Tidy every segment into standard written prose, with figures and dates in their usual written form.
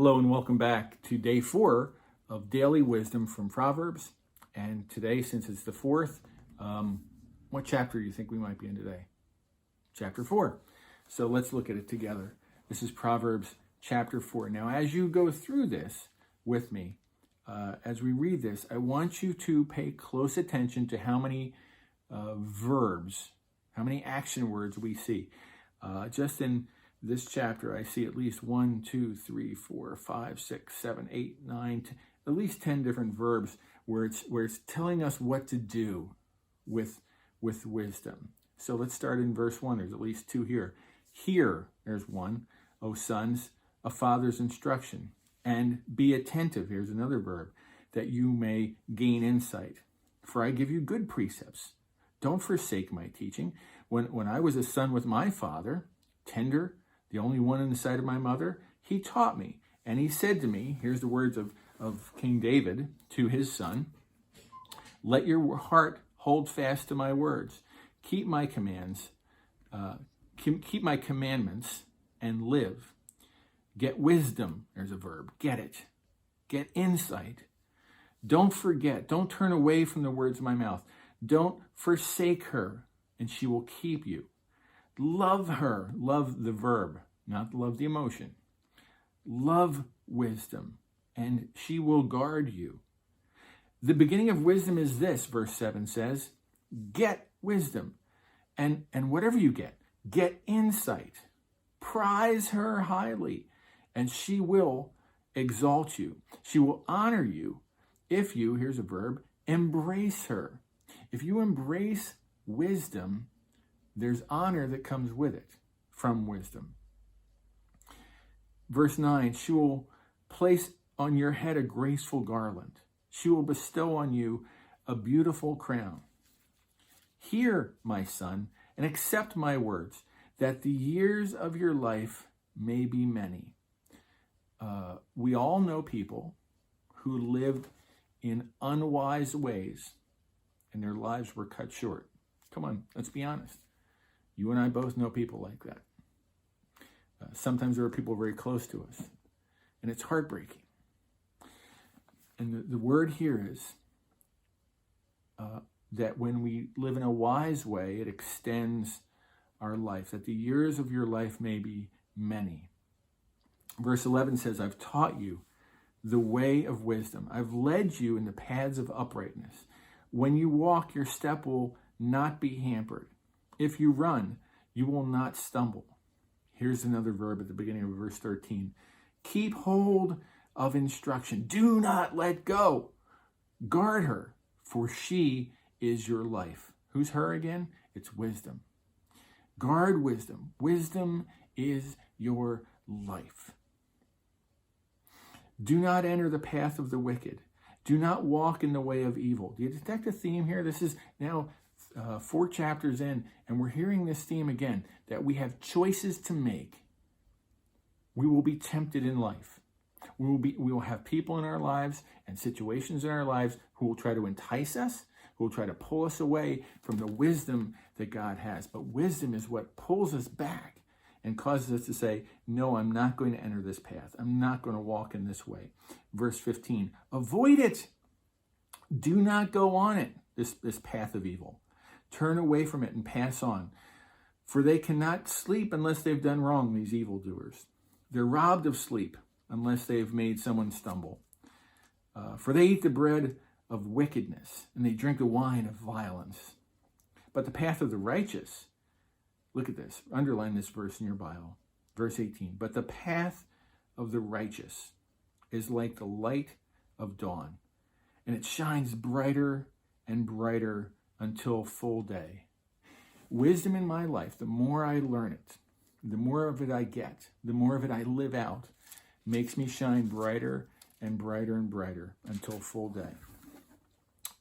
Hello and welcome back to day 4 of Daily Wisdom from Proverbs. And today, since it's the 4th, what chapter do you think we might be in today? Chapter 4. So let's look at it together. This is Proverbs chapter 4. Now, as you go through this with me, as we read this, I want you to pay close attention to how many verbs, how many action words we see. Just in this chapter, I see at least 1, 2, 3, 4, 5, 6, 7, 8, 9, 10, at least 10 different verbs where it's telling us what to do with wisdom. So let's start in verse 1. There's at least 2 here. Hear, there's 1, O sons, a father's instruction, and be attentive, here's another verb, that you may gain insight. For I give you good precepts. Don't forsake my teaching. When I was a son with my father, tender, the only one in the sight of my mother, he taught me. And he said to me, here's the words of King David to his son, let your heart hold fast to my words. Keep my commands, keep my commandments and live. Get wisdom, there's a verb, get it. Get insight. Don't forget, don't turn away from the words of my mouth. Don't forsake her, and she will keep you. Love her, love the verb, not love the emotion. Love wisdom, and she will guard you. The beginning of wisdom is this, verse 7 says, get wisdom. And whatever you get insight. Prize her highly, and she will exalt you. She will honor you if you, here's a verb, embrace her. If you embrace wisdom, there's honor that comes with it from wisdom. Verse 9, she will place on your head a graceful garland. She will bestow on you a beautiful crown. Hear, my son, and accept my words, that the years of your life may be many. We all know people who lived in unwise ways and their lives were cut short. Come on, let's be honest. You and I both know people like that. Sometimes there are people very close to us, and it's heartbreaking. And the word here is that when we live in a wise way, it extends our life, that the years of your life may be many. Verse 11 says, I've taught you the way of wisdom. I've led you in the paths of uprightness. When you walk, your step will not be hampered. If you run, you will not stumble. Here's another verb at the beginning of verse 13. Keep hold of instruction. Do not let go. Guard her, for she is your life. Who's her again? It's wisdom. Guard wisdom. Wisdom is your life. Do not enter the path of the wicked. Do not walk in the way of evil. Do you detect a theme here? This is now 4 chapters in, and we're hearing this theme again, that we have choices to make. We will be tempted in life. We will have people in our lives and situations in our lives who will try to entice us, who will try to pull us away from the wisdom that God has. But wisdom is what pulls us back and causes us to say, no, I'm not going to enter this path. I'm not going to walk in this way. Verse 15, avoid it. Do not go on it, this path of evil. Turn away from it and pass on. For they cannot sleep unless they've done wrong, these evildoers. They're robbed of sleep unless they've made someone stumble. For they eat the bread of wickedness, and they drink the wine of violence. But the path of the righteous, look at this, underline this verse in your Bible, verse 18. But the path of the righteous is like the light of dawn, and it shines brighter and brighter until full day. Wisdom in my life, the more I learn it, the more of it I get, the more of it I live out, makes me shine brighter and brighter and brighter until full day.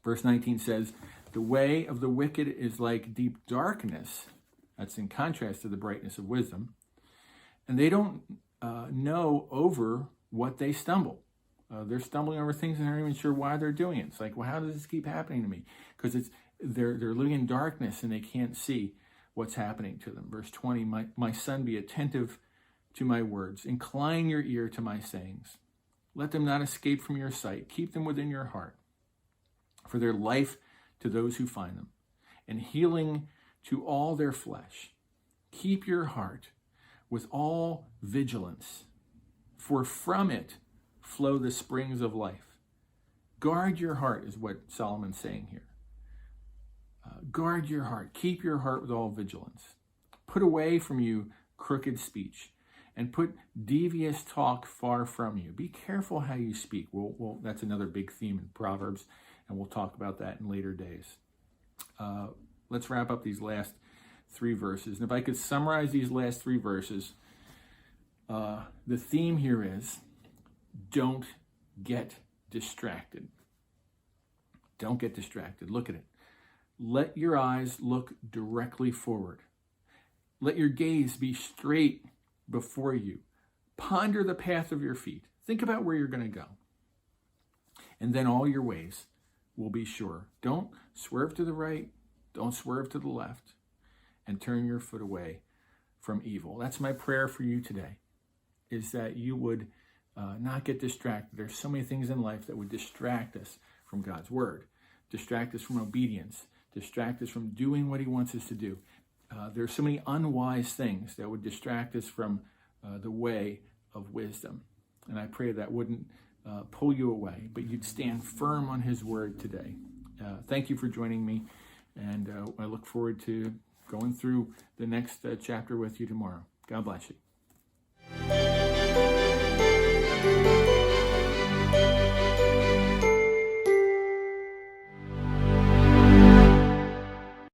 Verse 19 says, the way of the wicked is like deep darkness. That's in contrast to the brightness of wisdom. And they don't know over what they stumble. They're stumbling over things and they're not even sure why they're doing it. It's like, well, how does this keep happening to me? Because they're living in darkness and they can't see what's happening to them. Verse 20, my son, be attentive to my words. Incline your ear to my sayings. Let them not escape from your sight. Keep them within your heart, for their life to those who find them, and healing to all their flesh. Keep your heart with all vigilance, for from it flow the springs of life. Guard your heart is what Solomon's saying here. Guard your heart. Keep your heart with all vigilance. Put away from you crooked speech, and put devious talk far from you. Be careful how you speak. That's another big theme in Proverbs, and we'll talk about that in later days. Let's wrap up these last 3 verses. And if I could summarize these last 3 verses, the theme here is, don't get distracted. Don't get distracted. Look at it. Let your eyes look directly forward. Let your gaze be straight before you. Ponder the path of your feet. Think about where you're going to go. And then all your ways will be sure. Don't swerve to the right. Don't swerve to the left. And turn your foot away from evil. That's my prayer for you today, is that you would not get distracted. There's so many things in life that would distract us from God's word, distract us from obedience, distract us from doing what he wants us to do. There's so many unwise things that would distract us from the way of wisdom. And I pray that wouldn't pull you away, but you'd stand firm on his word today. Thank you for joining me, and I look forward to going through the next chapter with you tomorrow. God bless you.